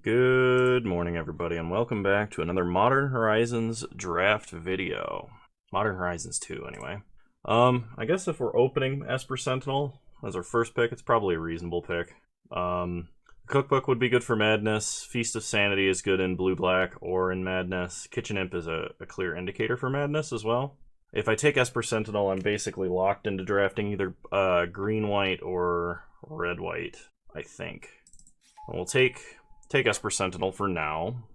Good morning, everybody, and welcome back to another Modern Horizons draft video. Modern Horizons 2, anyway. I guess if we're opening Esper Sentinel as our first pick, it's probably a reasonable pick. Cookbook would be good for Madness. Feast of Sanity is good in Blue-Black or in Madness. Kitchen Imp is a clear indicator for Madness as well. If I take Esper Sentinel, I'm basically locked into drafting either green-white or red-white, I think. We'll take Esper Sentinel for now.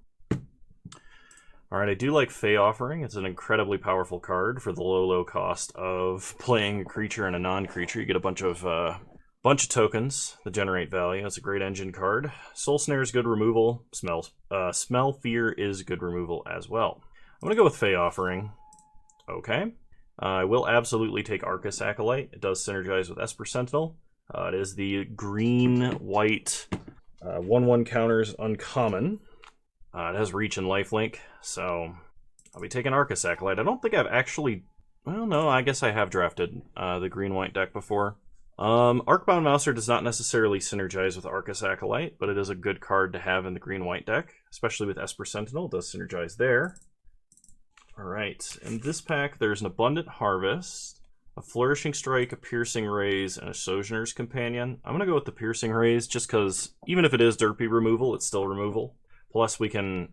Alright, I do like Fey Offering. It's an incredibly powerful card for the low cost of playing a creature and a non-creature. You get a bunch of tokens that generate value. It's a great engine card. Soul Snare is good removal. Smell Fear is good removal as well. I'm going to go with Fey Offering. Okay. I will absolutely take Arcus Acolyte. It does synergize with Esper Sentinel. It is the green-white 1/1 counters uncommon. It has reach and lifelink, so I'll be taking Arcus Acolyte. I don't think I've actually... Well, no, I guess I have drafted the green-white deck before. Arcbound Mouser does not necessarily synergize with Arcus Acolyte, but it is a good card to have in the green-white deck, especially with Esper Sentinel. It does synergize there. Alright, in this pack there's an Abundant Harvest, a Flourishing Strike, a Piercing Rays, and a Sojourner's Companion. I'm going to go with the Piercing Rays just because even if it is derpy removal, it's still removal. Plus we can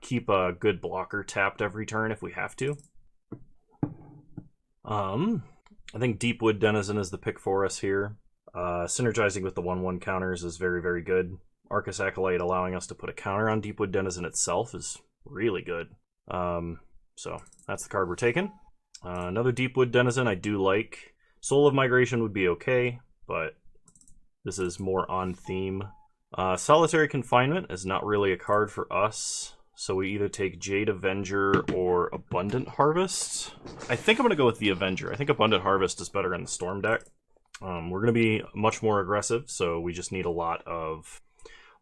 keep a good blocker tapped every turn if we have to. I think Deepwood Denizen is the pick for us here. Synergizing with the 1/1 counters is very, very good. Arcus Acolyte allowing us to put a counter on Deepwood Denizen itself is really good. So that's the card we're taking. Another Deepwood Denizen I do like. Soul of Migration would be okay, but this is more on theme. Solitary Confinement is not really a card for us, so we either take Jade Avenger or Abundant Harvest. I think I'm going to go with the Avenger. I think Abundant Harvest is better in the Storm deck. We're going to be much more aggressive, so we just need a lot of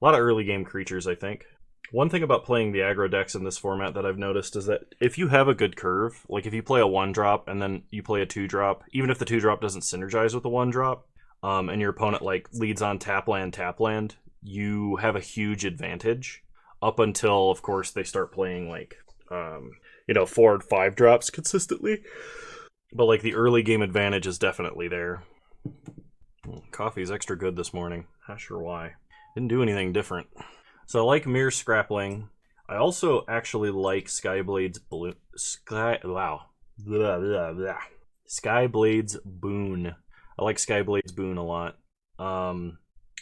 early game creatures, I think. One thing about playing the aggro decks in this format that I've noticed is that if you have a good curve, like if you play a 1-drop and then you play a 2-drop, even if the 2-drop doesn't synergize with the 1-drop, and your opponent like leads on tap land, you have a huge advantage up until, of course, they start playing like 4 and 5 drops consistently. But like the early game advantage is definitely there. Coffee's extra good this morning. Not sure why. Didn't do anything different. So I like Mere Scrappling. I also actually like Skyblade's Skyblade's Boon. I like Skyblade's Boon a lot.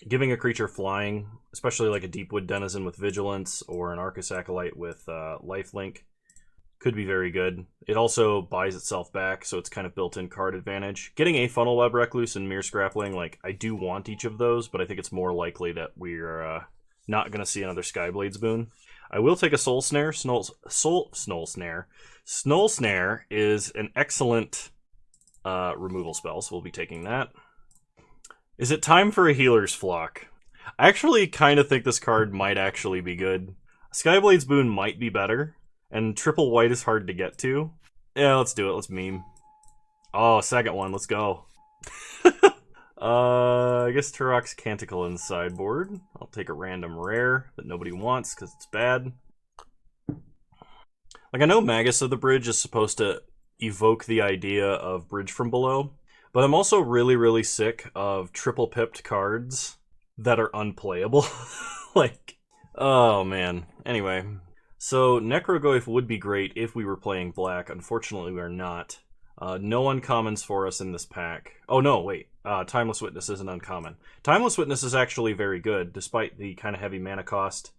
Giving a creature flying, especially like a Deepwood Denizen with Vigilance or an Arcus Acolyte with Lifelink, could be very good. It also buys itself back, so it's kind of built-in card advantage. Getting a Funnel Web Recluse and Mere Scrappling, like, I do want each of those, but I think it's more likely that we're not going to see another Skyblade's Boon. I will take a Soul Snare. Snow Snare is an excellent removal spell, so we'll be taking that. Is it time for a Healer's Flock? I actually kind of think this card might actually be good. Skyblade's Boon might be better, and triple white is hard to get to. Yeah, let's do it. Let's meme. Oh, second one. Let's go. I guess Turok's Canticle in the sideboard. I'll take a random rare that nobody wants because it's bad. Like, I know Magus of the Bridge is supposed to evoke the idea of Bridge from Below, but I'm also really, really sick of triple-pipped cards that are unplayable. Like, oh man. Anyway, so Necrogoyf would be great if we were playing black. Unfortunately, we are not. No uncommons for us in this pack. Oh no, wait. Timeless Witness isn't uncommon. Timeless Witness is actually very good, despite the kind of heavy mana cost.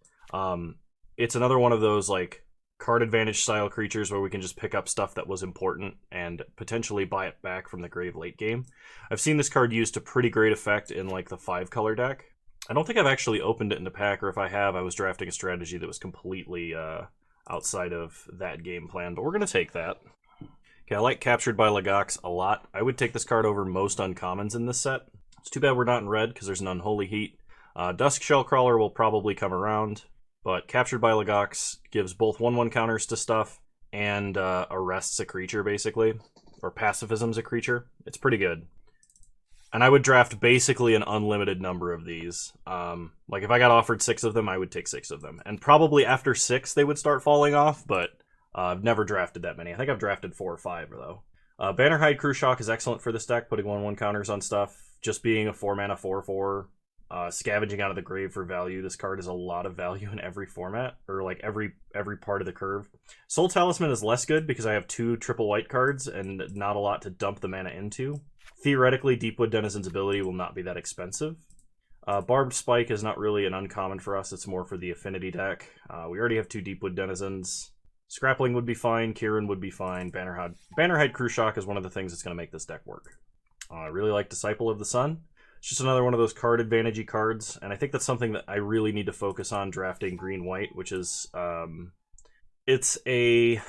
It's another one of those, like, card advantage style creatures where we can just pick up stuff that was important and potentially buy it back from the grave late game. I've seen this card used to pretty great effect in, like, the 5-color deck. I don't think I've actually opened it in the pack, or if I have, I was drafting a strategy that was completely outside of that game plan, but we're going to take that. Okay, I like Captured by Legox a lot. I would take this card over most uncommons in this set. It's too bad we're not in red, because there's an Unholy Heat. Dusk Shellcrawler will probably come around, but Captured by Legox gives both 1/1 counters to stuff and arrests a creature, basically. Or pacifisms a creature. It's pretty good. And I would draft basically an unlimited number of these. Like if I got offered 6 of them, I would take 6 of them. And probably after 6, they would start falling off, but I've never drafted that many. I think I've drafted 4 or 5, though. Bannerhide Crew Shock is excellent for this deck, putting 1/1 counters on stuff. Just being a 4-mana 4/4, scavenging out of the grave for value. This card is a lot of value in every format, or like every part of the curve. Soul Talisman is less good because I have 2 triple white cards and not a lot to dump the mana into. Theoretically, Deepwood Denizen's ability will not be that expensive. Barbed Spike is not really an uncommon for us, it's more for the affinity deck. We already have 2 Deepwood Denizens. Scrappling would be fine, Kieran would be fine, Bannerhide Crew Shock is one of the things that's going to make this deck work. I really like Disciple of the Sun. It's just another one of those card advantage-y cards, and I think that's something that I really need to focus on drafting green-white, which is, it's a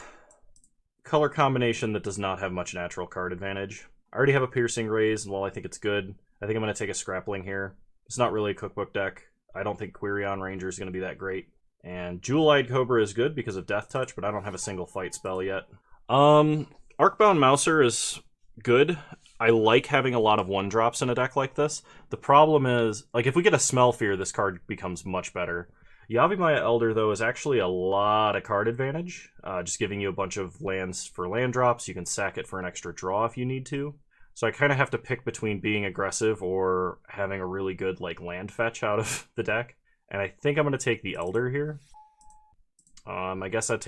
color combination that does not have much natural card advantage. I already have a Piercing Rays, and while I think it's good, I think I'm going to take a Scrappling here. It's not really a cookbook deck. I don't think Quirion Ranger is going to be that great. And Jewel-Eyed Cobra is good because of Death Touch, but I don't have a single fight spell yet. Arcbound Mouser is good. I like having a lot of 1-drops in a deck like this. The problem is, like, if we get a Smell Fear, this card becomes much better. Yavimaya Elder, though, is actually a lot of card advantage. Just giving you a bunch of lands for land drops. You can sack it for an extra draw if you need to. So I kind of have to pick between being aggressive or having a really good, like, land fetch out of the deck. And I think I'm going to take the Elder here. I guess I'm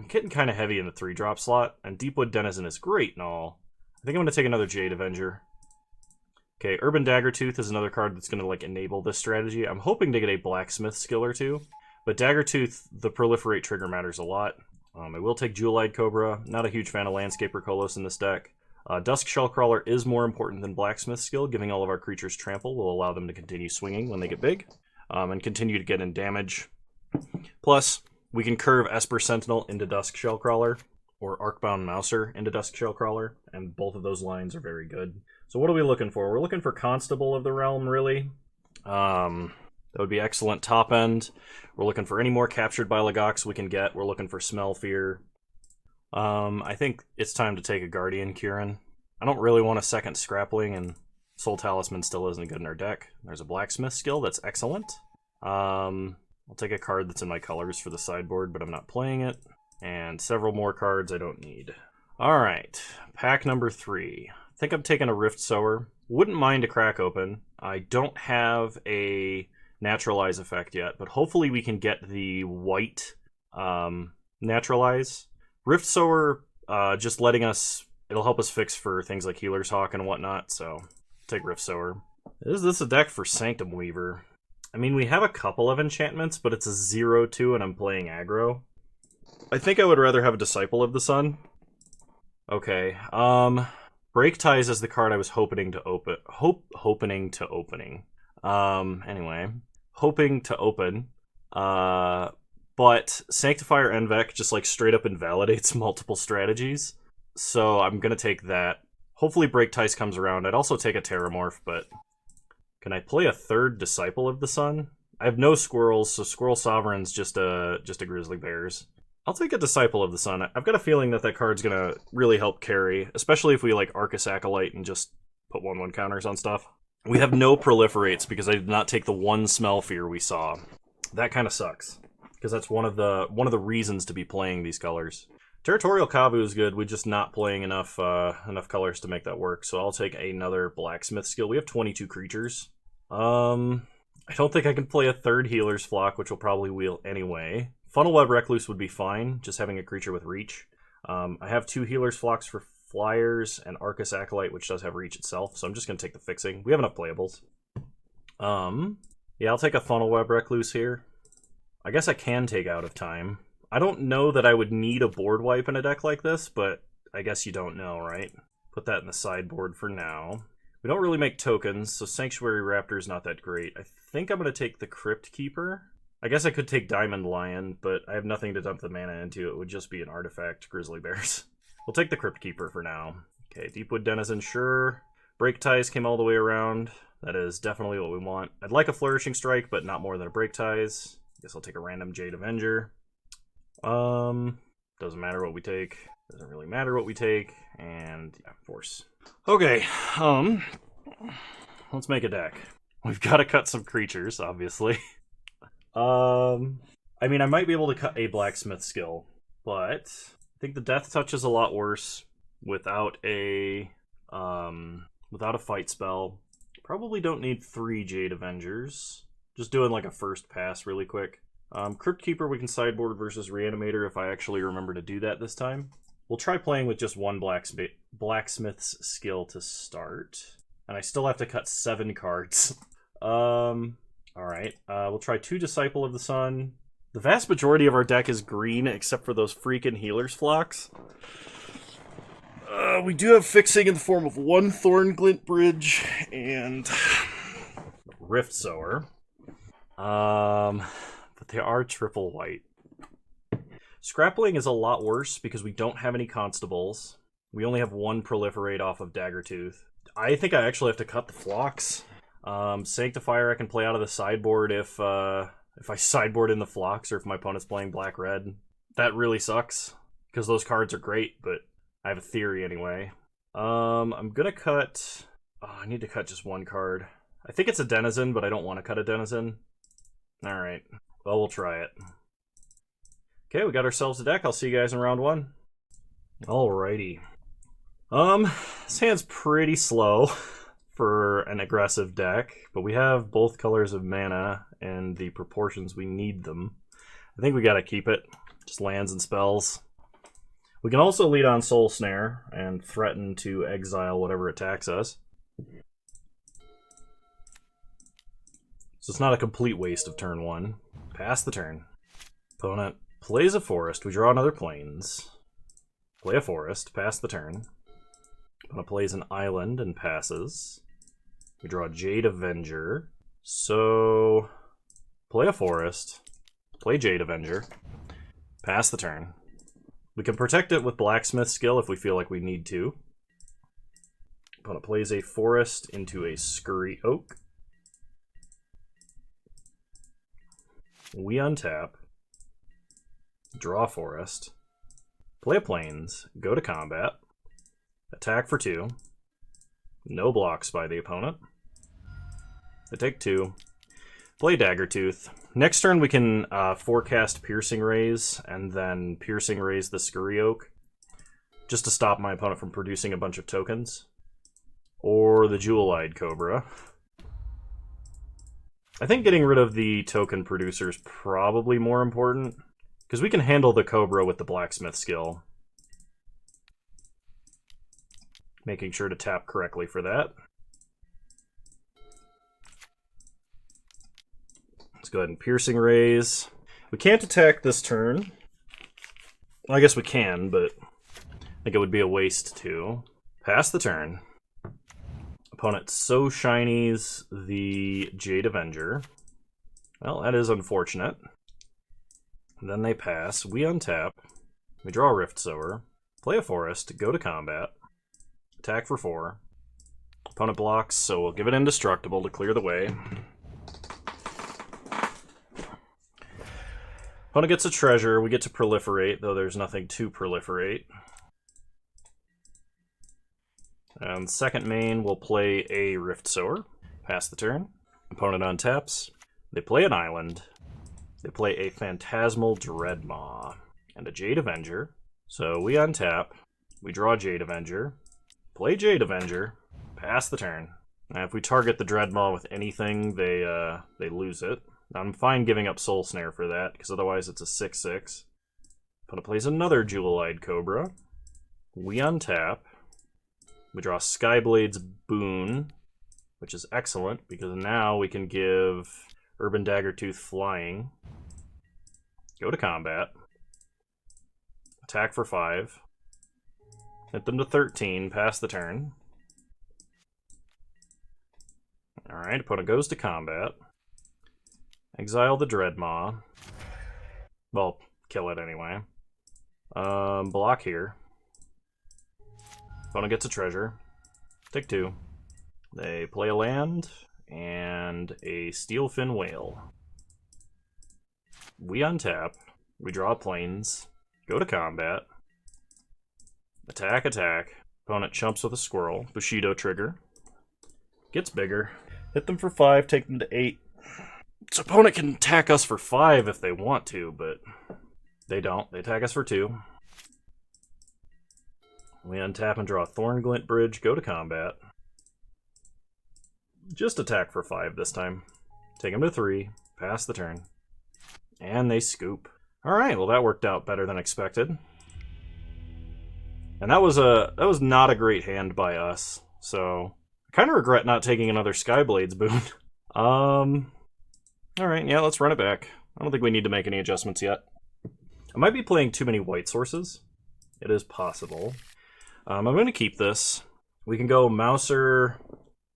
getting kind of heavy in the 3-drop slot, and Deepwood Denizen is great and all. I think I'm going to take another Jade Avenger. Okay, Urban Daggertooth is another card that's going to, like, enable this strategy. I'm hoping to get a Blacksmith skill or 2, but Daggertooth, the proliferate trigger matters a lot. I will take Jewel-Eyed Cobra. Not a huge fan of Landscaper Kolos in this deck. Dusk Shellcrawler is more important than Blacksmith skill. Giving all of our creatures trample will allow them to continue swinging when they get big, and continue to get in damage. Plus, we can curve Esper Sentinel into Dusk Shellcrawler, or Arcbound Mouser into Dusk Shellcrawler, and both of those lines are very good. So what are we looking for? We're looking for Constable of the Realm, really. That would be excellent top end. We're looking for any more Captured by Legox we can get. We're looking for Smell Fear. I think it's time to take a Guardian Kieran. I don't really want a second Scrappling, and Soul Talisman still isn't good in our deck. There's a Blacksmith skill that's excellent. I'll take a card that's in my colors for the sideboard, but I'm not playing it. And several more cards I don't need. Alright, pack number 3. I think I'm taking a Rift Sower. Wouldn't mind a Crack Open. I don't have a Naturalize effect yet, but hopefully we can get the white Naturalize. Rift Sower, just letting us... It'll help us fix for things like Healer's Hawk and whatnot, so take Rift Sower. Is this a deck for Sanctum Weaver? I mean, we have a couple of enchantments, but it's a 0/2 and I'm playing aggro. I think I would rather have a Disciple of the Sun. Okay, Break Ties is the card I was hoping to open. Hoping to open. But Sanctifier Envec just, like, straight up invalidates multiple strategies. So I'm gonna take that. Hopefully Break Ties comes around. I'd also take a Terramorph, but... Can I play a third Disciple of the Sun? I have no squirrels, so Squirrel Sovereign's just a Grizzly Bears. I'll take a Disciple of the Sun. I've got a feeling that card's gonna really help carry, especially if we, like, Arcus Acolyte and just put 1/1 counters on stuff. We have no Proliferates because I did not take the one Smell Fear we saw. That kind of sucks, because that's one of the reasons to be playing these colors. Territorial Kavu is good. We're just not playing enough colors to make that work. So I'll take another Blacksmith skill. We have 22 creatures. I don't think I can play a third Healer's Flock, which will probably wheel anyway. Funnelweb Recluse would be fine, just having a creature with reach. I have 2 Healer's Flocks for flyers and Arcus Acolyte, which does have reach itself, so I'm just going to take the fixing. We have enough playables. Yeah, I'll take a Funnelweb Recluse here. I guess I can take Out of Time. I don't know that I would need a board wipe in a deck like this, but I guess you don't know, right? Put that in the sideboard for now. We don't really make tokens, so Sanctuary Raptor is not that great. I think I'm going to take the Crypt Keeper. I guess I could take Diamond Lion, but I have nothing to dump the mana into. It would just be an artifact Grizzly Bears. We'll take the Crypt Keeper for now. Okay, Deepwood Denizen, sure. Break Ties came all the way around. That is definitely what we want. I'd like a Flourishing Strike, but not more than a Break Ties. Guess I'll take a random Jade Avenger. Doesn't matter what we take. Doesn't really matter what we take. And, yeah, Force. Okay, let's make a deck. We've got to cut some creatures, obviously. I mean, I might be able to cut a blacksmith skill, but I think the death touch is a lot worse without a fight spell. Probably don't need 3 Jade Avengers. Just doing like a first pass really quick. Crypt Keeper we can sideboard versus Reanimator if I actually remember to do that this time. We'll try playing with just one blacksmith's skill to start. And I still have to cut 7 cards. Alright. We'll try 2 Disciple of the Sun. The vast majority of our deck is green, except for those freaking Healer's Flocks. We do have fixing in the form of 1 Thornglint Bridge and Rift Sower. But they are triple white. Scrappling is a lot worse because we don't have any Constables. We only have 1 Proliferate off of Daggertooth. I think I actually have to cut the Flocks. Sanctifier I can play out of the sideboard if I sideboard in the Flocks or if my opponent's playing black-red. That really sucks, because those cards are great, but I have a theory anyway. I'm gonna cut... Oh, I need to cut just 1 card. I think it's a Denizen, but I don't want to cut a Denizen. Alright, well, we'll try it. Okay, we got ourselves a deck. I'll see you guys in round 1. Alrighty. This hand's pretty slow for an aggressive deck, but we have both colors of mana and the proportions we need them. I think we gotta keep it. Just lands and spells. We can also lead on Soul Snare and threaten to exile whatever attacks us. So it's not a complete waste of turn 1. Pass the turn. Opponent plays a forest. We draw another plains. Play a forest. Pass the turn. Opponent plays an island and passes. We draw Jade Avenger. So, play a forest. Play Jade Avenger. Pass the turn. We can protect it with Blacksmith skill if we feel like we need to. Opponent plays a forest into a Scurry Oak. We untap. Draw a forest. Play a plains. Go to combat. Attack for 2. No blocks by the opponent. I take 2. Play Daggertooth. Next turn we can forecast Piercing Rays and then Piercing Rays the Scurry Oak, just to stop my opponent from producing a bunch of tokens. Or the Jewel-Eyed Cobra. I think getting rid of the token producer is probably more important, because we can handle the Cobra with the Blacksmith skill. Making sure to tap correctly for that. Let's go ahead and Piercing Rays. We can't attack this turn. Well, I guess we can, but I think it would be a waste to. Pass the turn. Opponent so shinies the Jade Avenger. Well, that is unfortunate. And then they pass. We untap. We draw a Rift Sower. Play a forest. Go to combat. Attack for 4. Opponent blocks, so we'll give it Indestructible to clear the way. Opponent gets a treasure. We get to proliferate, though there's nothing to proliferate. And second main, we'll play a Rift Sower. Pass the turn. Opponent untaps. They play an island. They play a Phantasmal Dreadmaw and a Jade Avenger. So we untap. We draw Jade Avenger. Play Jade Avenger. Pass the turn. Now, if we target the Dreadmaw with anything, they lose it. I'm fine giving up Soul Snare for that, because otherwise it's a 6/6. Opponent plays another Jewel-Eyed Cobra. We untap. We draw Skyblade's Boon, which is excellent, because now we can give Urban Daggertooth Flying. Go to combat. Attack for 5. Hit them to 13, pass the turn. Alright, opponent goes to combat. Exile the Dreadmaw. Well, kill it anyway. Block here. Opponent gets a treasure. Take 2. They play a land and a Steelfin Whale. We untap. We draw plains. Go to combat. Attack, attack. Opponent chumps with a squirrel. Bushido trigger. Gets bigger. Hit them for 5, take them to 8. This opponent can attack us for 5 if they want to, but they don't. They attack us for 2. We untap and draw Thornglint Bridge, go to combat. Just attack for 5 this time. Take them to 3, pass the turn. And they scoop. Alright, well that worked out better than expected. And that was not a great hand by us, so I kind of regret not taking another Skyblades boon. Alright, yeah, let's run it back. I don't think we need to make any adjustments yet. I might be playing too many white sources. It is possible. I'm going to keep this. We can go Mouser,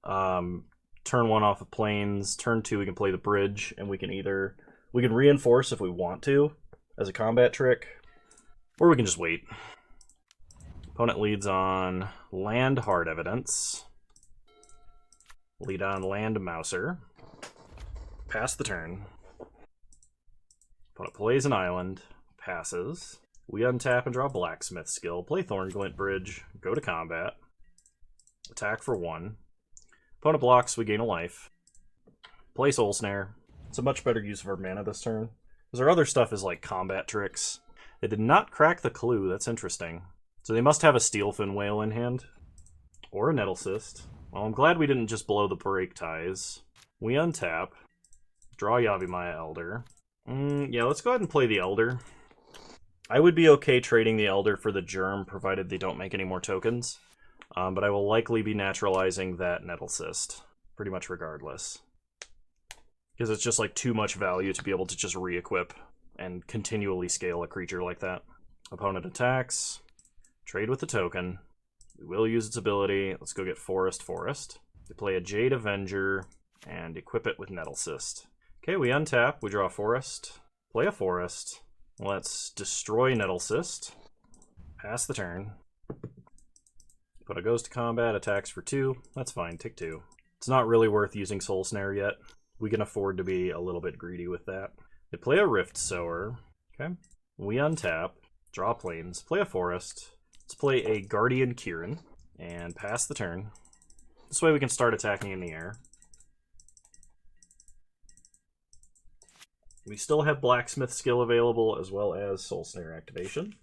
turn 1 off of planes, turn 2 we can play the bridge, and we can reinforce if we want to as a combat trick, or we can just wait. Opponent leads on land hard evidence. Lead on land Mouser. Pass the turn. Opponent plays an island. Passes. We untap and draw Blacksmith skill. Play Thornglint Bridge. Go to combat. Attack for 1. Opponent blocks, we gain a life. Play Soul Snare. It's a much better use of our mana this turn. Because our other stuff is like combat tricks. They did not crack the clue, that's interesting. So they must have a Steelfin Whale in hand. Or a Nettlecyst. Well, I'm glad we didn't just blow the Break Ties. We untap. Draw Yavimaya Elder. Yeah, let's go ahead and play the Elder. I would be okay trading the Elder for the Germ, provided they don't make any more tokens. But I will likely be naturalizing that Nettlecyst, pretty much regardless. Because it's just like too much value to be able to just re-equip and continually scale a creature like that. Opponent attacks. Trade with the token. We will use its ability. Let's go get Forest. We play a Jade Avenger and equip it with Nettlecyst. Okay, we untap, we draw a Forest. Play a Forest. Let's destroy Nettlecyst. Pass the turn. Opponent goes to combat, attacks for 2. That's fine, take 2. It's not really worth using Soul Snare yet. We can afford to be a little bit greedy with that. They play a Rift Sower. Okay. We untap, draw planes, play a Forest. Let's play a Guardian Kieran and pass the turn. This way we can start attacking in the air. We still have Blacksmith skill available as well as Soul Snare activation.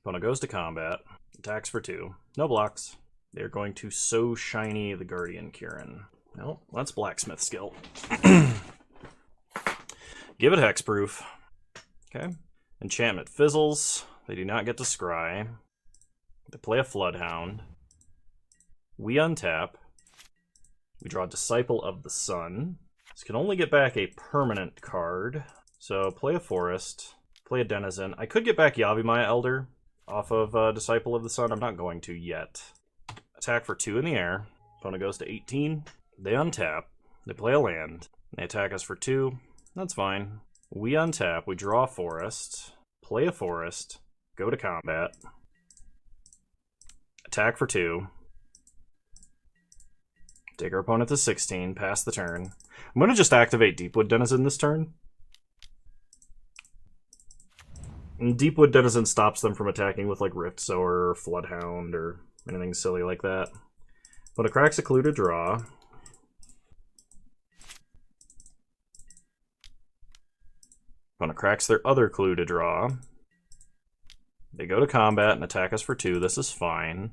Opponent goes to combat, attacks for 2. No blocks. They're going to So Shiny the Guardian Kieran. Well, that's Blacksmith skill. Give it Hexproof. Okay. Enchantment fizzles. They do not get to scry. They play a Floodhound. We untap. We draw Disciple of the Sun. This can only get back a permanent card. So play a Forest. Play a Denizen. I could get back Yavimaya Elder off of Disciple of the Sun. I'm not going to yet. Attack for 2 in the air. Opponent goes to 18. They untap. They play a land. They attack us for 2. That's fine. We untap. We draw a Forest. Play a Forest. Go to combat. Attack for 2. Take our opponent to 16. Pass the turn. I'm going to just activate Deepwood Denizen this turn. And Deepwood Denizen stops them from attacking with like Rift Sower or Floodhound or anything silly like that. But it cracks a clue to draw. Opponent cracks their other clue to draw. They go to combat and attack us for 2. This is fine.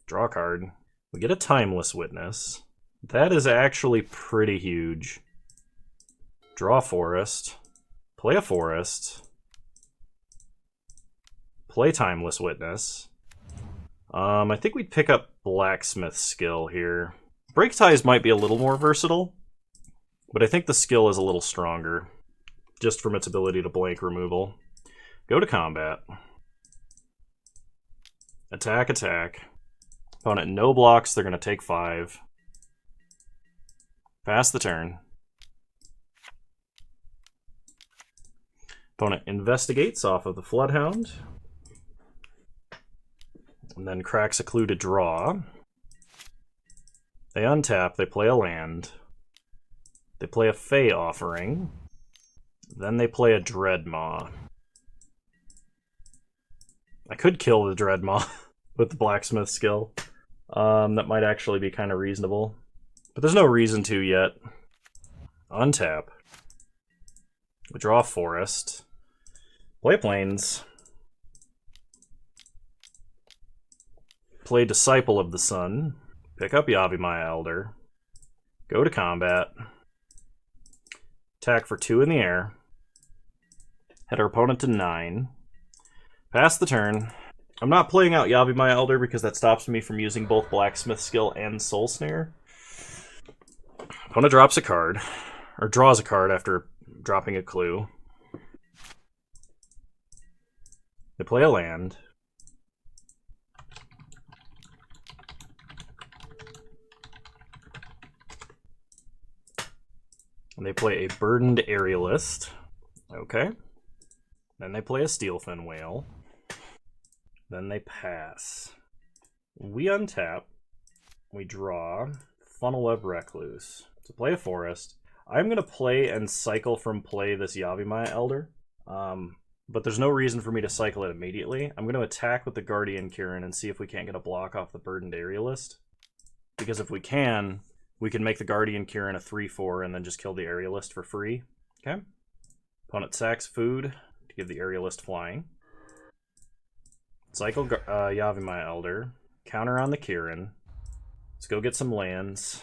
Draw a card. We get a Timeless Witness. That is actually pretty huge. Draw a Forest. Play a Forest. Play Timeless Witness. I think we'd pick up Blacksmith skill here. Break Ties might be a little more versatile, but I think the skill is a little stronger, just from its ability to blank removal. Go to combat. Attack, attack. Opponent no blocks, they're going to take 5. Pass the turn. Opponent investigates off of the Floodhound. And then cracks a clue to draw. They untap, they play a land. They play a Fey Offering. Then they play a Dreadmaw. I could kill the Dreadmaw with the blacksmith skill. That might actually be kind of reasonable. But there's no reason to yet. Untap. We draw a forest. Play plains. Play Disciple of the Sun. Pick up Yavimaya Elder. Go to combat. Attack for 2 in the air. Hit our opponent to 9. Pass the turn. I'm not playing out Yavimaya Elder because that stops me from using both Blacksmith Skill and Soul Snare. Opponent drops a card. Or draws a card after dropping a clue. They play a land. And they play a Burdened Aerialist. Okay. Then they play a Steelfin Whale. Then they pass. We untap. We draw Funnelweb Recluse. To play a forest. I'm going to play and cycle from play this Yavimaya Elder. But there's no reason for me to cycle it immediately. I'm going to attack with the Guardian Kirin and see if we can't get a block off the Burdened Aerialist. Because if we can make the Guardian Kirin a 3/4 and then just kill the Aerialist for free. Okay. Opponent sacks food to give the Aerialist flying. Cycle Yavimaya Elder. Counter on the Kirin. Let's go get some lands.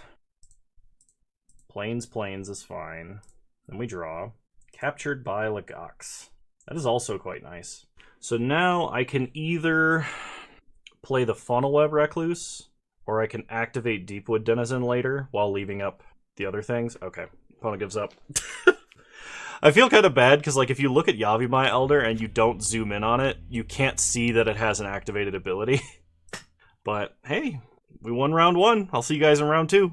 Plains is fine. Then we draw. Captured by Lagax. That is also quite nice. So now I can either play the Funnelweb Recluse, or I can activate Deepwood Denizen later while leaving up the other things. Okay, opponent gives up. I feel kind of bad because, like, if you look at Yavimaya Elder and you don't zoom in on it, you can't see that it has an activated ability. But hey, we won round 1. I'll see you guys in round 2.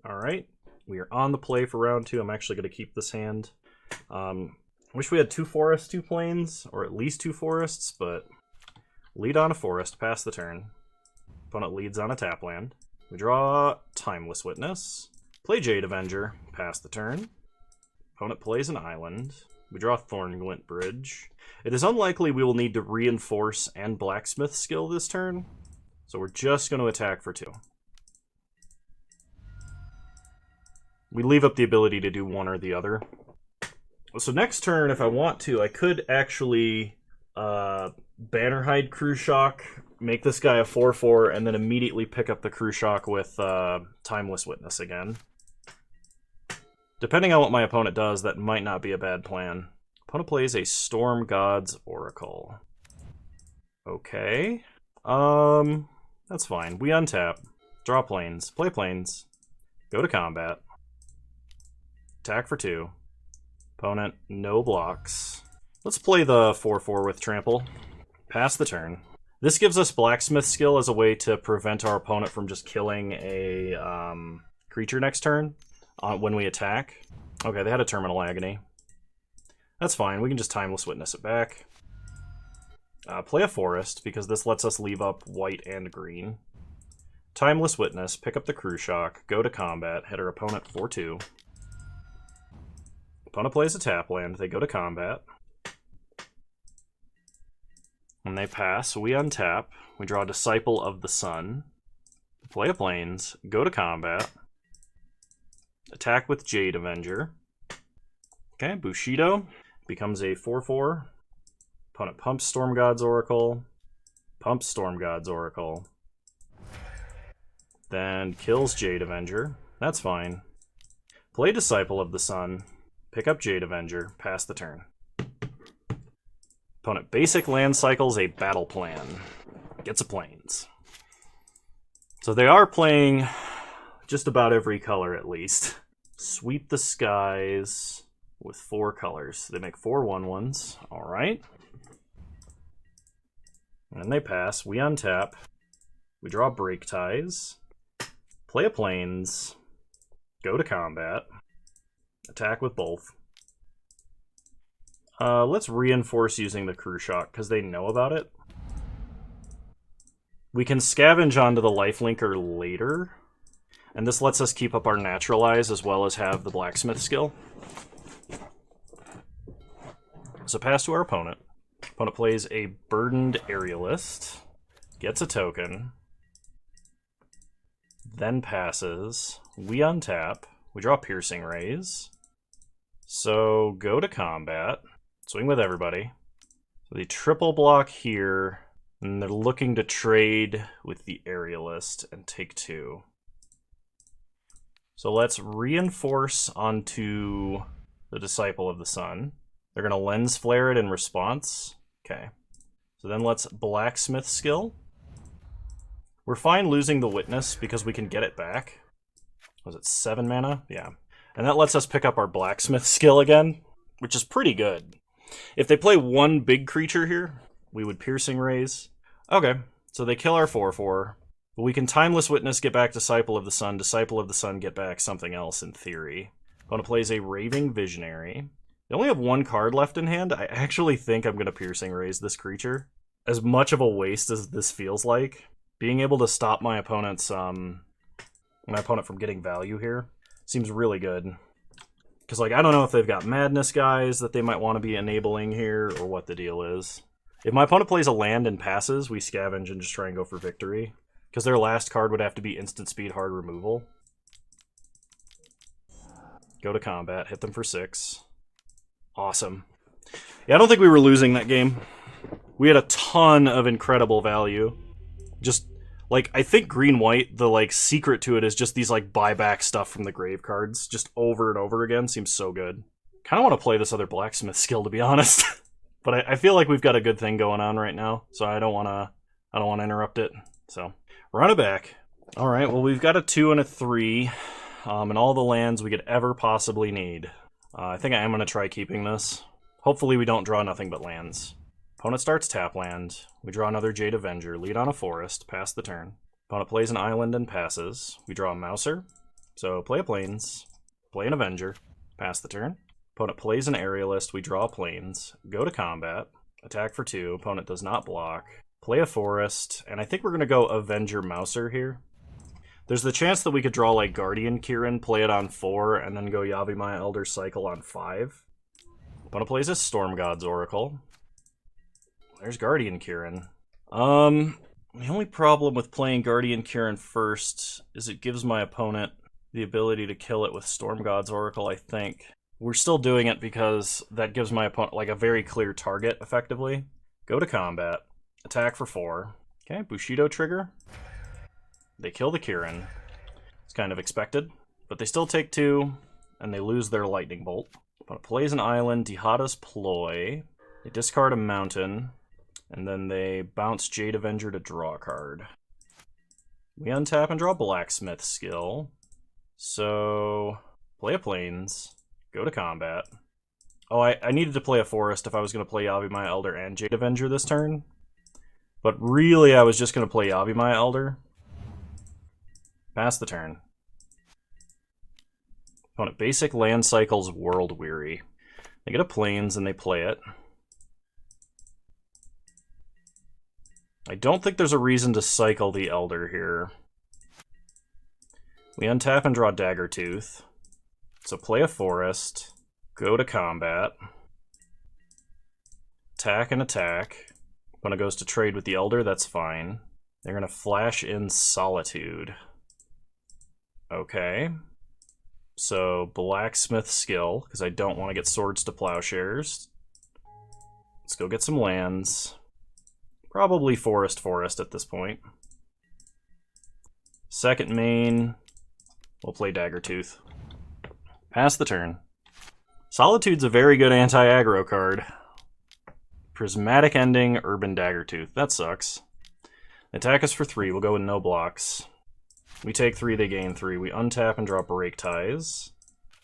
All right, we are on the play for round 2. I'm actually going to keep this hand. Wish we had 2 forests, 2 plains, or at least 2 forests, but lead on a forest, pass the turn. Opponent leads on a tap land. We draw Timeless Witness. Play Jade Avenger, pass the turn. Opponent plays an island. We draw Thornglint Bridge. It is unlikely we will need to reinforce and Blacksmith skill this turn, so we're just going to attack for 2. We leave up the ability to do one or the other. So next turn, if I want to, I could actually Bannerhide Crew Shock, make this guy a 4/4, and then immediately pick up the Crew Shock with Timeless Witness again. Depending on what my opponent does, that might not be a bad plan. Opponent plays a Storm God's Oracle. Okay. That's fine. We untap. Draw plains. Play plains. Go to combat. Attack for 2. Opponent, no blocks. Let's play the 4/4 with Trample. Pass the turn. This gives us Blacksmith skill as a way to prevent our opponent from just killing a creature next turn when we attack. Okay, they had a Terminal Agony. That's fine, we can just Timeless Witness it back. Play a forest, because this lets us leave up white and green. Timeless Witness, pick up the Crew Shock, go to combat, hit our opponent for 2. Opponent plays a tap land, they go to combat. When they pass, we untap. We draw Disciple of the Sun. Play a plains, go to combat. Attack with Jade Avenger. Okay, Bushido becomes a 4/4. Opponent pumps Storm God's Oracle. Pumps Storm God's Oracle. Then kills Jade Avenger. That's fine. Play Disciple of the Sun. Pick up Jade Avenger, pass the turn. Opponent basic land cycles a battle plan. Gets a plains. So they are playing just about every color at least. Sweep the skies with 4 colors. They make 4 1/1s. Alright. And they pass. We untap. We draw Break Ties. Play a plains. Go to combat. Attack with both. Let's reinforce using the Crew Shock, because they know about it. We can scavenge onto the Lifelinker later, and this lets us keep up our Naturalize as well as have the Blacksmith skill. So pass to our opponent. Opponent plays a Burdened Aerialist, gets a token, then passes. We untap. We draw Piercing Rays. So go to combat. Swing with everybody. So they triple block here, and they're looking to trade with the Aerialist and take 2. So let's reinforce onto the Disciple of the Sun. They're going to Lens Flare it in response. Okay. So then let's Blacksmith Skill. We're fine losing the Witness because we can get it back. Was it 7 mana? Yeah. And that lets us pick up our Blacksmith Skill again, which is pretty good. If they play one big creature here, we would Piercing Rays. Okay, so they kill our 4/4. But we can Timeless Witness, get back Disciple of the Sun, Disciple of the Sun, get back something else in theory. Opponent plays a Raving Visionary. They only have 1 card left in hand. I actually think I'm going to Piercing Rays this creature. As much of a waste as this feels like, being able to stop my opponent from getting value here seems really good. Because, like, I don't know if they've got Madness guys that they might want to be enabling here, or what the deal is. If my opponent plays a land and passes, we scavenge and just try and go for victory. Because their last card would have to be instant speed hard removal. Go to combat, hit them for 6. Awesome. Yeah, I don't think we were losing that game. We had a ton of incredible value. Just, like, I think green-white, the, like, secret to it is just these, like, buyback stuff from the grave cards. Just over and over again. Seems so good. Kind of want to play this other Blacksmith Skill, to be honest. But I feel like we've got a good thing going on right now, so I don't want to interrupt it. So, run it back. Alright, well, we've got a 2 and a 3, and all the lands we could ever possibly need. I think I am going to try keeping this. Hopefully we don't draw nothing but lands. Opponent starts tap land. We draw another Jade Avenger, lead on a forest, pass the turn. Opponent plays an island and passes. We draw a Mouser. So play a Plains, play an Avenger, pass the turn. Opponent plays an Aerialist, we draw Plains, go to combat, attack for 2, opponent does not block, play a forest, and I think we're going to go Avenger Mouser here. There's the chance that we could draw like Guardian Kirin, play it on 4, and then go Yavimaya Elder Cycle on 5. Opponent plays a Storm God's Oracle. There's Guardian Kirin. The only problem with playing Guardian Kirin first is it gives my opponent the ability to kill it with Storm God's Oracle, I think. We're still doing it because that gives my opponent like a very clear target, effectively. Go to combat. Attack for 4. Okay, Bushido trigger. They kill the Kirin. It's kind of expected. But they still take 2, and they lose their Lightning Bolt. Opponent plays an island, Dihada's Ploy. They discard a mountain, and then they bounce Jade Avenger to draw a card. We untap and draw Blacksmith Skill. So, play a Plains. Go to combat. Oh, I needed to play a forest if I was going to play Yavimaya Elder and Jade Avenger this turn. But really, I was just going to play Yavimaya Elder. Pass the turn. Opponent basic land cycles World Weary. They get a Plains and they play it. I don't think there's a reason to cycle the Elder here. We untap and draw Daggertooth. So play a forest, go to combat, attack and attack. When it goes to trade with the Elder, that's fine. They're going to flash in Solitude. Okay. So Blacksmith Skill, because I don't want to get Swords to Plowshares. Let's go get some lands. Probably forest at this point. Second main, we'll play Daggertooth. Pass the turn. Solitude's a very good anti-aggro card. Prismatic Ending, Urban Daggertooth. That sucks. Attack us for 3. We'll go with no blocks. We take 3, they gain 3. We untap and draw Break Ties.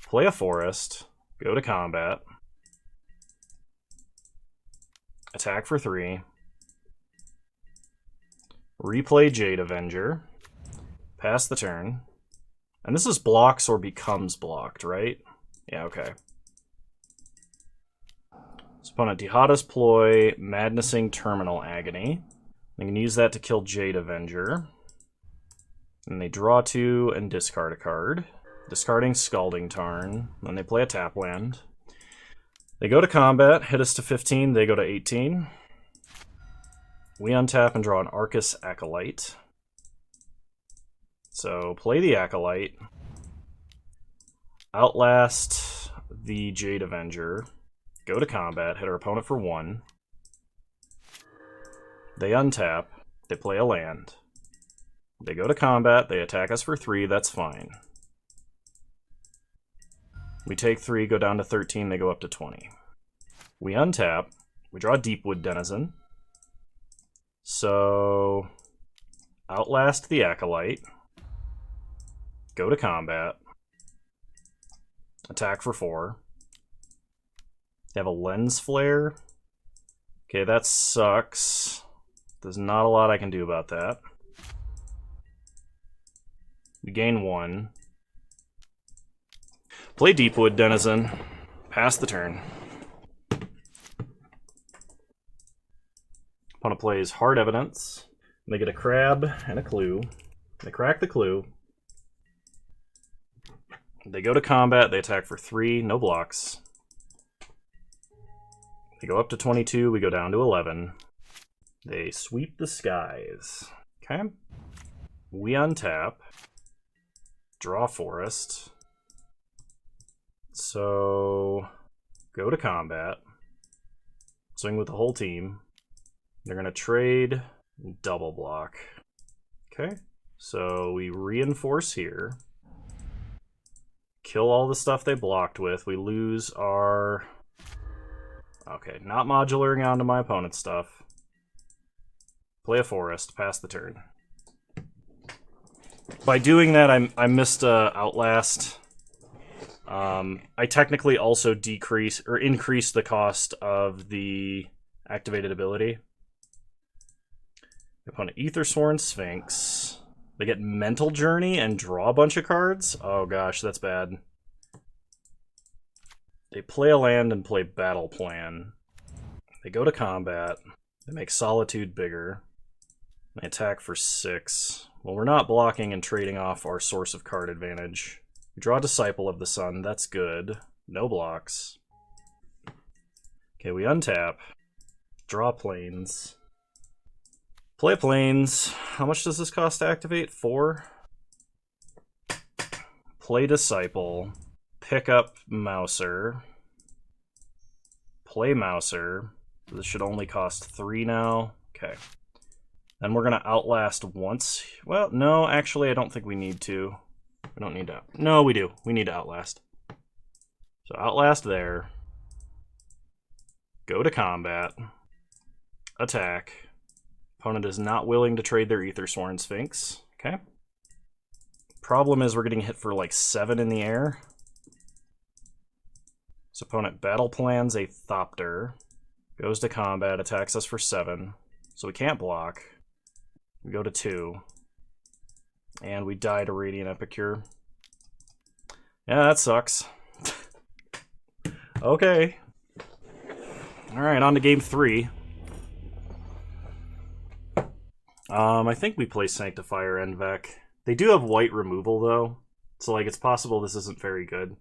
Play a forest. Go to combat. Attack for 3. Replay Jade Avenger. Pass the turn. And this is blocks or becomes blocked, right? Yeah, okay. So opponent Dihada's Ploy, Madnessing Terminal Agony. They can use that to kill Jade Avenger. And they draw 2 and discard a card. Discarding Scalding Tarn. Then they play a tap land. They go to combat, hit us to 15, they go to 18. We untap and draw an Arcus Acolyte. So play the Acolyte. Outlast the Jade Avenger. Go to combat, hit our opponent for 1. They untap, they play a land. They go to combat, they attack us for 3, that's fine. We take 3, go down to 13, they go up to 20. We untap, we draw a Deepwood Denizen. So, outlast the Acolyte. Go to combat. Attack for 4. They have a Lens Flare. Okay, that sucks. There's not a lot I can do about that. We gain 1. Play Deepwood Denizen. Pass the turn. Opponent plays Hard Evidence. They get a Crab and a Clue. They crack the Clue. They go to combat. They attack for 3. No blocks. They go up to 22. We go down to 11. They sweep the skies. Okay. We untap. Draw Forest. So, go to combat. Swing with the whole team. They're going to trade double block. Okay. So, we reinforce here. Kill all the stuff they blocked with. We lose our... Okay, not modularing onto my opponent's stuff. Play a forest, pass the turn. By doing that, I missed Outlast. I technically also increase the cost of the activated ability. Opponent Aethersworn Sphinx. They get Mental Journey and draw a bunch of cards? Oh gosh, that's bad. They play a land and play Battle Plan. They go to combat. They make Solitude bigger. They attack for 6. Well, we're not blocking and trading off our source of card advantage. We draw Disciple of the Sun. That's good. No blocks. Okay, we untap. Draw Plains. Play Plains. How much does this cost to activate? 4. Play Disciple. Pick up Mouser. Play Mouser. This should only cost 3 now. Okay. Then we're going to Outlast once. Well, no, actually, I don't think we need to. We don't need to. No, we do. We need to Outlast. So Outlast there. Go to combat. Attack. Opponent is not willing to trade their Aethersworn Sphinx. Okay. Problem is we're getting hit for like 7 in the air. So opponent battle plans a Thopter. Goes to combat, attacks us for 7. So we can't block. We go to 2. And we die to Radiant Epicure. Yeah, that sucks. Okay. Alright, on to game 3. I think we play Sanctifier Envec. They do have white removal, though. So, like, it's possible this isn't very good.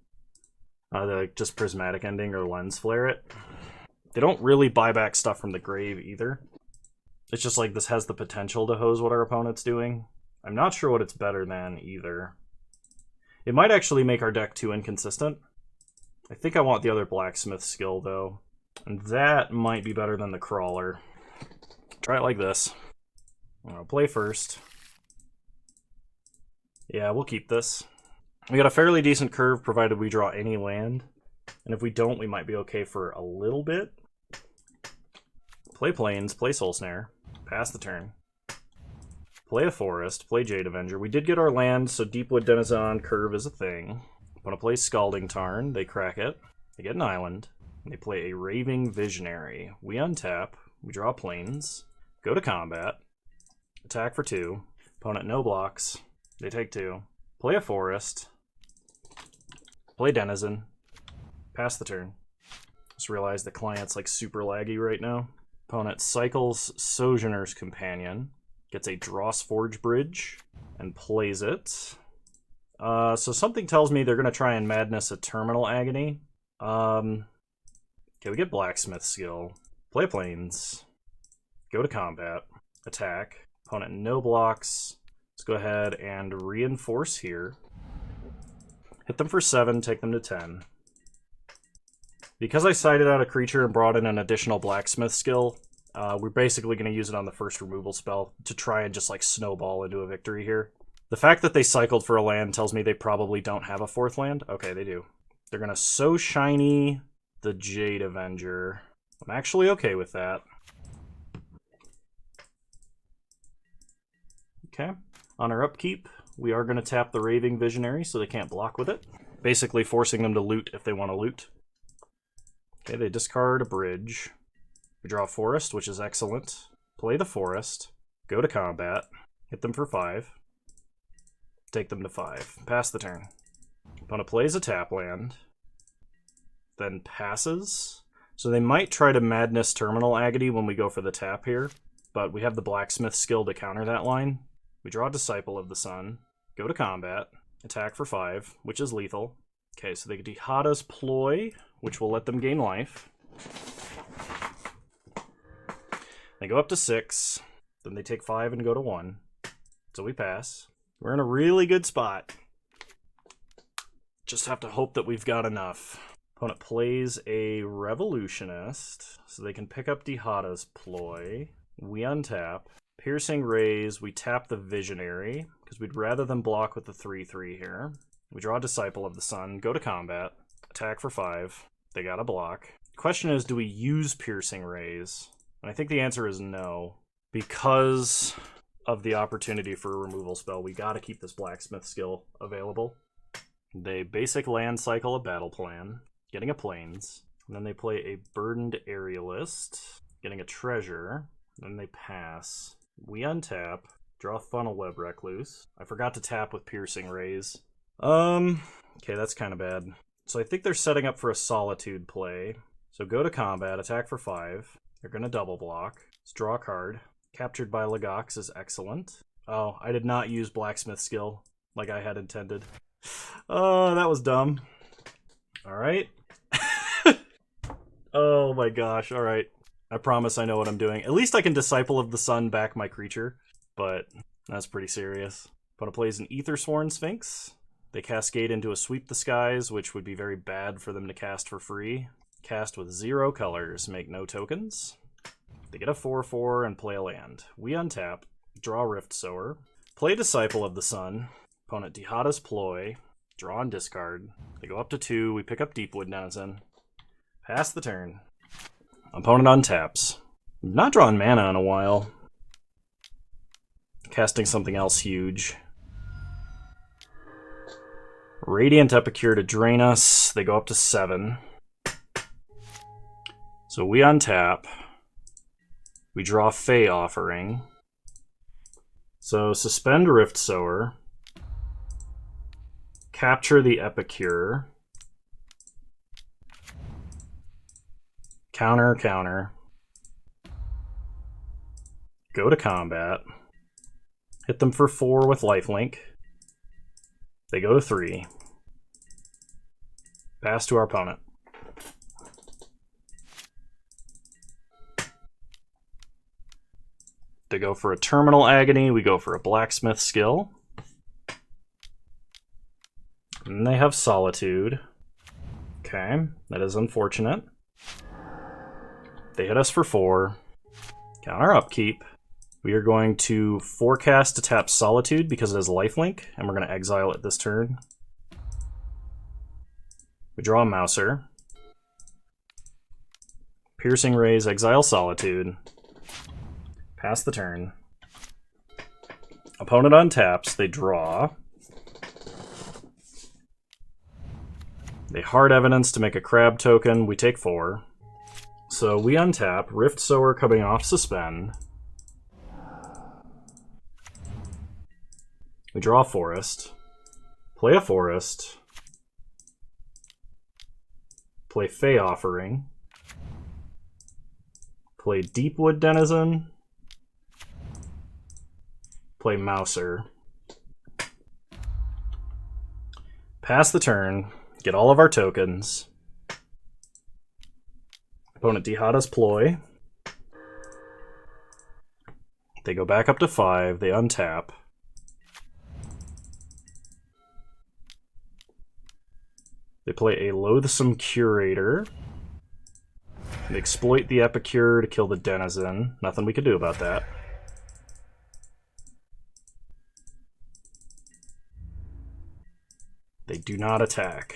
They're just Prismatic Ending or Lens Flare it. They don't really buy back stuff from the grave, either. It's just like this has the potential to hose what our opponent's doing. I'm not sure what it's better than, either. It might actually make our deck too inconsistent. I think I want the other Blacksmith skill, though. And that might be better than the Crawler. Try it like this. I'll play first. Yeah, we'll keep this. We got a fairly decent curve, provided we draw any land. And if we don't, we might be okay for a little bit. Play Plains, play Soul Snare. Pass the turn. Play a Forest, play Jade Avenger. We did get our land, so Deepwood Denizen curve is a thing. I'm gonna play Scalding Tarn, they crack it. They get an island. And they play a Raving Visionary. We untap, we draw Plains, go to combat, attack for 2. Opponent no blocks. They take 2. Play a Forest. Play Denizen. Pass the turn. Just realized the client's like super laggy right now. Opponent cycles Sojourner's Companion. Gets a Dross Forge Bridge. And plays it. So something tells me they're going to try and Madness a Terminal Agony. Okay, we get Blacksmith skill. Play Plains. go to combat, attack. Opponent no blocks. Let's go ahead and reinforce here. Hit them for 7, take them to 10. Because I sided out a creature and brought in an additional blacksmith skill, we're basically going to use it on the first removal spell to try and just like snowball into a victory here. The fact that they cycled for a land tells me they probably don't have a 4th land. Okay, they do. They're going to So Shiny the Jade Avenger. I'm actually okay with that. Okay. On our upkeep, we are going to tap the Raving Visionary so they can't block with it. Basically forcing them to loot if they want to loot. Okay, they discard a bridge. We draw a forest, which is excellent. Play the forest. Go to combat. Hit them for 5. Take them to 5. Pass the turn. Opponent plays a tap land. Then passes. So they might try to Madness Terminal Agony when we go for the tap here. But we have the Blacksmith skill to counter that line. We draw a Disciple of the Sun. Go to combat. Attack for 5, which is lethal. Okay, so they get Dihada's Ploy, which will let them gain life. They go up to 6. Then they take 5 and go to 1. So we pass. We're in a really good spot. Just have to hope that we've got enough. Opponent plays a Revolutionist, so they can pick up Dihada's Ploy. We untap. Piercing Rays, we tap the Visionary, because we'd rather them block with the 3/3 here. We draw a Disciple of the Sun, go to combat, attack for 5. They got a block. Question is, do we use Piercing Rays? And I think the answer is no. Because of the opportunity for a removal spell, we gotta keep this Blacksmith skill available. They basic land cycle a Battle Plan, getting a Plains. And then they play a Burdened Aerialist, getting a Treasure. Then they pass. We untap, draw Funnel Web Recluse. I forgot to tap with Piercing Rays. Okay, that's kind of bad. So I think they're setting up for a Solitude play. So go to combat, attack for 5. They're going to double block. Let's draw a card. Captured by Legox is excellent. Oh, I did not use Blacksmith skill like I had intended. Oh, that was dumb. Alright. Oh my gosh, alright. I promise I know what I'm doing. At least I can Disciple of the Sun back my creature, but that's pretty serious. Opponent plays an Aethersworn Sphinx. They cascade into a Sweep the Skies, which would be very bad for them to cast for free. Cast with 0 colors, make no tokens. They get a 4/4 and play a land. We untap, draw Rift Sower, play Disciple of the Sun. Opponent Dihada's Ploy, draw and discard. They go up to 2, we pick up Deepwood Denizen. Pass the turn. Opponent untaps. Not drawing mana in a while. Casting something else huge. Radiant Epicure to drain us. They go up to 7. So we untap. We draw Fey Offering. So suspend Rift Sower. Capture the Epicure. Counter, counter. Go to combat. Hit them for 4 with lifelink. They go to 3. Pass to our opponent. They go for a Terminal Agony, we go for a Blacksmith skill. And they have Solitude. Okay, that is unfortunate. They hit us for 4. Counter upkeep. We are going to forecast to tap Solitude because it has lifelink, and we're going to exile it this turn. We draw a Mouser. Piercing Rays, exile Solitude. Pass the turn. Opponent untaps, they draw. They hard evidence to make a crab token, we take 4. So we untap, Rift Sower coming off suspend. We draw a forest. Play a forest. Play Fey Offering. Play Deepwood Denizen. Play Mouser. Pass the turn. Get all of our tokens. Opponent Dihada's Ploy. They go back up to 5. They untap. They play a Loathsome Curator. They exploit the Epicure to kill the Denizen. Nothing we could do about that. They do not attack.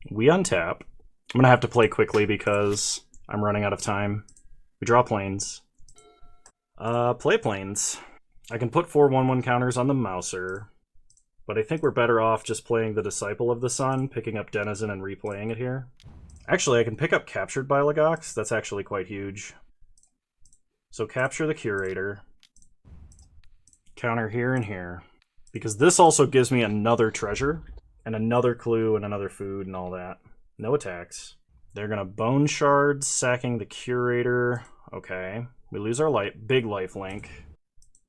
We untap. I'm going to have to play quickly because I'm running out of time. We draw planes. Play planes. I can put 4 1/1 counters on the Mouser, but I think we're better off just playing the Disciple of the Sun, picking up Denizen and replaying it here. Actually, I can pick up Captured by Legox. That's actually quite huge. So capture the Curator. Counter here and here. Because this also gives me another treasure, and another clue, and another food, and all that. No attacks. They're going to Bone Shards, sacking the Curator. Okay. We lose our big lifelink.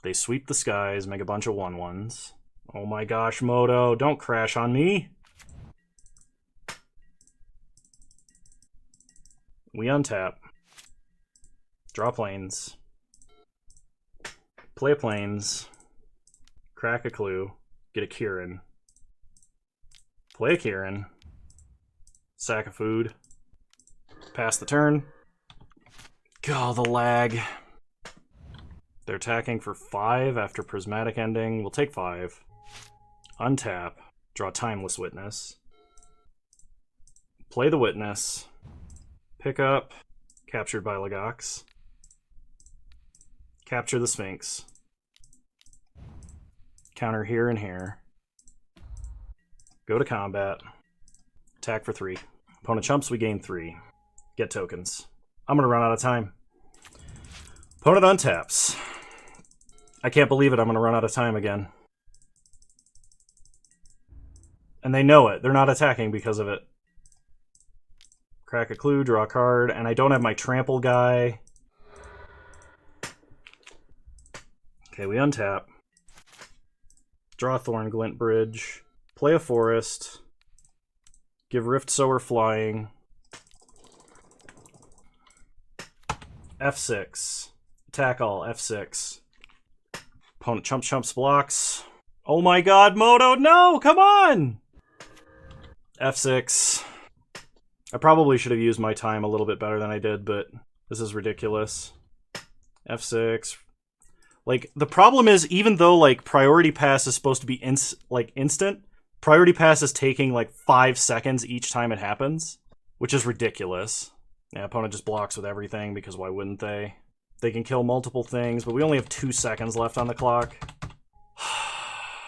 They sweep the skies, make a bunch of 1/1s. Oh my gosh, Moto, don't crash on me! We untap. Draw planes. Play planes. Crack a clue. Get a Kieran. Play a Kieran. Sack of food. Pass the turn. God, the lag. They're attacking for 5 after Prismatic Ending. We'll take 5. Untap. Draw Timeless Witness. Play the Witness. Pick up. Captured by Legox. Capture the Sphinx. Counter here and here. Go to combat. Attack for 3. Opponent chumps, we gain 3. Get tokens. I'm going to run out of time. Opponent untaps. I can't believe it, I'm going to run out of time again. And they know it. They're not attacking because of it. Crack a clue, draw a card, and I don't have my trample guy. Okay, we untap. Draw a Thorn Glint Bridge. Play a forest. Give Rift Sower flying. F6. Attack all, F6. Opponent chumps blocks. Oh my god, Moto, no! Come on! F6. I probably should have used my time a little bit better than I did, but this is ridiculous. F6. Like, the problem is, even though, like, Priority Pass is supposed to be instant, Priority Pass is taking, like, 5 seconds each time it happens, which is ridiculous. Yeah, opponent just blocks with everything, because why wouldn't they? They can kill multiple things, but we only have 2 seconds left on the clock.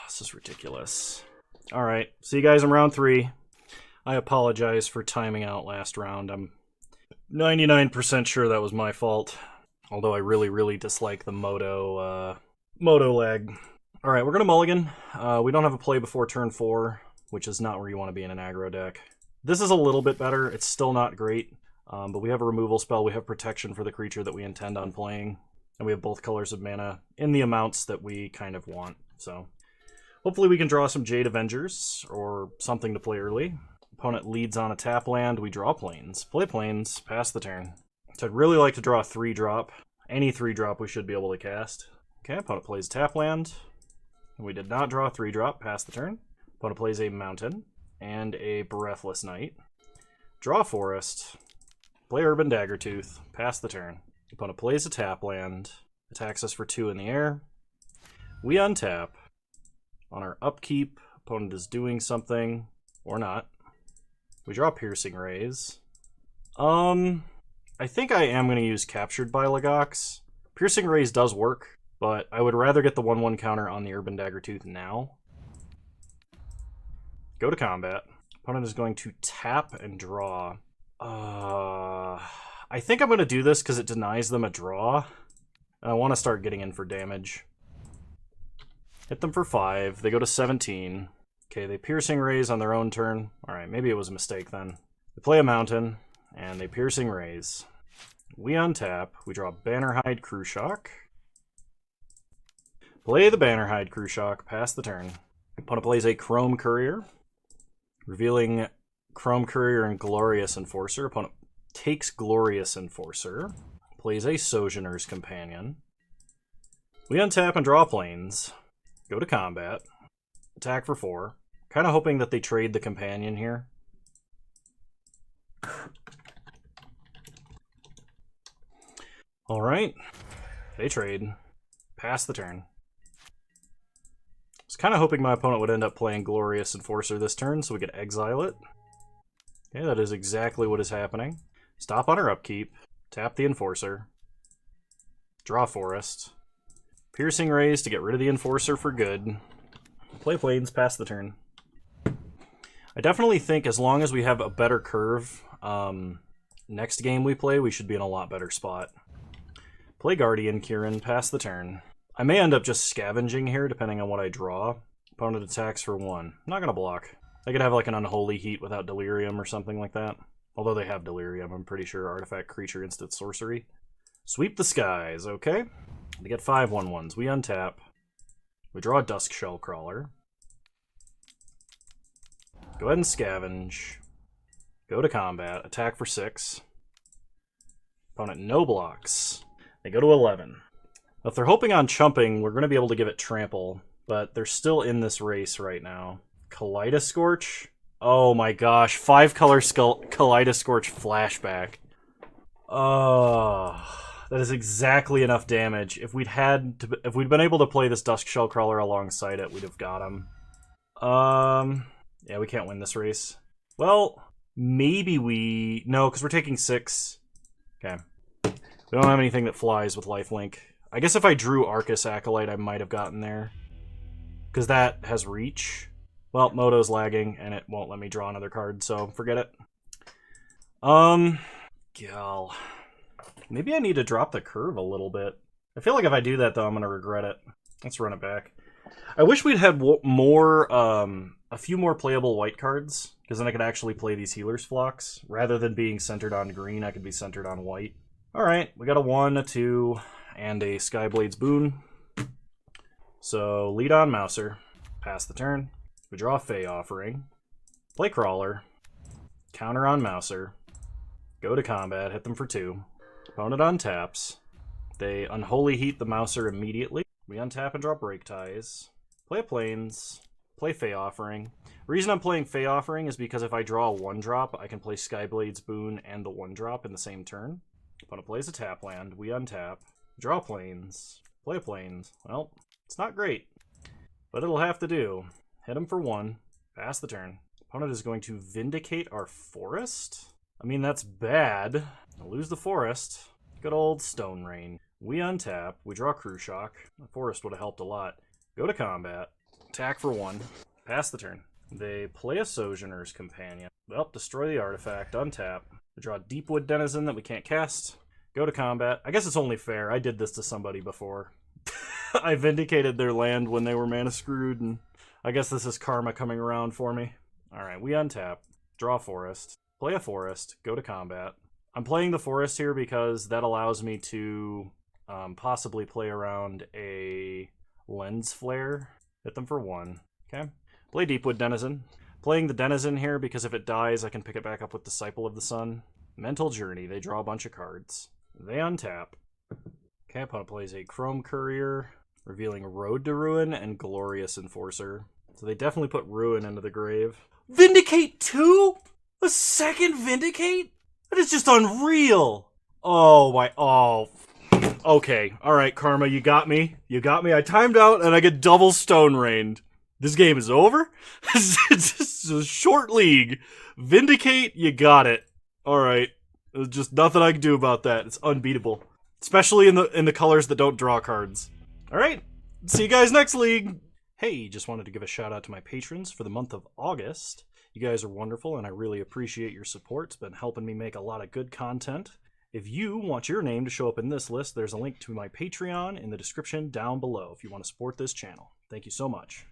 This is ridiculous. Alright, see you guys in round 3. I apologize for timing out last round. I'm 99% sure that was my fault. Although I really, really dislike the Moto lag. Alright, we're going to mulligan. We don't have a play before turn 4, which is not where you want to be in an aggro deck. This is a little bit better. It's still not great. But we have a removal spell. We have protection for the creature that we intend on playing. And we have both colors of mana in the amounts that we kind of want. So hopefully we can draw some Jade Avengers or something to play early. Opponent leads on a tap land. We draw planes. Play planes. Pass the turn. So I'd really like to draw a 3-drop. Any 3-drop we should be able to cast. Okay, opponent plays tap land. We did not draw a 3-drop. Pass the turn. Opponent plays a mountain and a Breathless Knight. Draw a forest. Play Urban Daggertooth. Pass the turn. Opponent plays a tap land. Attacks us for 2 in the air. We untap. On our upkeep, opponent is doing something. Or not. We draw Piercing Rays. I think I am going to use Captured by Legox. Piercing Rays does work, but I would rather get the 1/1 counter on the Urban Daggertooth now. Go to combat. Opponent is going to tap and draw. I think I'm going to do this because it denies them a draw. And I want to start getting in for damage. Hit them for 5. They go to 17. Okay, they Piercing Rays on their own turn. Alright, maybe it was a mistake then. They play a mountain, and they Piercing Rays. We untap. We draw Bannerhide Cruciak. Play the Bannerhide Cruciak. Pass the turn. Opponent plays a Chrome Courier. Revealing Chrome Courier and Glorious Enforcer. Opponent takes Glorious Enforcer. Plays a Sojourner's Companion. We untap and draw planes. Go to combat. Attack for 4. Kind of hoping that they trade the companion here. Alright. They trade. Pass the turn. I was kind of hoping my opponent would end up playing Glorious Enforcer this turn so we could exile it. Okay, that is exactly what is happening. Stop on her upkeep. Tap the Enforcer. Draw Forest. Piercing Rays to get rid of the Enforcer for good. Play Plains, pass the turn. I definitely think as long as we have a better curve, next game we play, we should be in a lot better spot. Play Guardian, Kieran, pass the turn. I may end up just scavenging here, depending on what I draw. Opponent attacks for 1. I'm not going to block. I could have like an Unholy Heat without Delirium or something like that. Although they have Delirium, I'm pretty sure. Artifact, Creature, Instant Sorcery. Sweep the Skies, okay. They get 5 1/1s. We untap. We draw a Dusk Shellcrawler. Go ahead and scavenge. Go to combat. Attack for 6. Opponent no blocks. They go to 11. Now, if they're hoping on chumping, we're going to be able to give it trample, but they're still in this race right now. Kaleidoscorch? Oh my gosh, 5-color Kaleidoscorch flashback. Oh, that is exactly enough damage. If we'd been able to play this Dusk Shellcrawler alongside it, we'd have got him. Yeah, we can't win this race. Well, maybe we... No, because we're taking 6. Okay. We don't have anything that flies with lifelink. I guess if I drew Arcus Acolyte, I might have gotten there. Because that has reach. Well, Moto's lagging, and it won't let me draw another card, so forget it. Gal. Maybe I need to drop the curve a little bit. I feel like if I do that, though, I'm going to regret it. Let's run it back. I wish we'd had more, a few more playable white cards, because then I could actually play these Healer's Flocks. Rather than being centered on green, I could be centered on white. Alright, we got a 1, a 2, and a Skyblade's Boon. So, lead on Mouser. Pass the turn. We draw a Fey Offering. Play Crawler. Counter on Mouser. Go to combat, hit them for 2. Opponent untaps. They Unholy Heat the Mouser immediately. We untap and draw Break Ties. Play a Plains. Play Fey Offering. The reason I'm playing Fey Offering is because if I draw a 1-drop, I can play Skyblade's Boon and the 1-drop in the same turn. Opponent plays a tap land. We untap. Draw Plains. Play Plains. Well, it's not great, but it'll have to do. Hit him for 1. Pass the turn. Opponent is going to Vindicate our Forest? I mean, that's bad. I'll lose the Forest. Good old Stone Rain. We untap. We draw Crew Shock. The Forest would have helped a lot. Go to combat. Attack for 1. Pass the turn. They play a Sojourner's Companion. Well, destroy the artifact. Untap. We draw Deepwood Denizen that we can't cast. Go to combat. I guess it's only fair. I did this to somebody before. I vindicated their land when they were mana screwed, and I guess this is karma coming around for me. Alright, we untap. Draw Forest. Play a Forest. Go to combat. I'm playing the Forest here because that allows me to possibly play around a Lens Flare. Hit them for 1. Okay. Play Deepwood Denizen. Playing the Denizen here because if it dies, I can pick it back up with Disciple of the Sun. Mental Journey. They draw a bunch of cards. They untap. Okay, opponent plays a Chrome Courier, revealing Road to Ruin and Glorious Enforcer. So they definitely put Ruin into the grave. Vindicate 2? A second Vindicate? That is just unreal! Oh my... Oh... Okay, alright, Karma, you got me. You got me. I timed out and I get double Stone Rained. This game is over? It's a short league. Vindicate, you got it. Alright. There's just nothing I can do about that. It's unbeatable. Especially in the colors that don't draw cards. Alright. See you guys next league. Hey, just wanted to give a shout out to my patrons for the month of August. You guys are wonderful and I really appreciate your support. It's been helping me make a lot of good content. If you want your name to show up in this list, there's a link to my Patreon in the description down below if you want to support this channel. Thank you so much.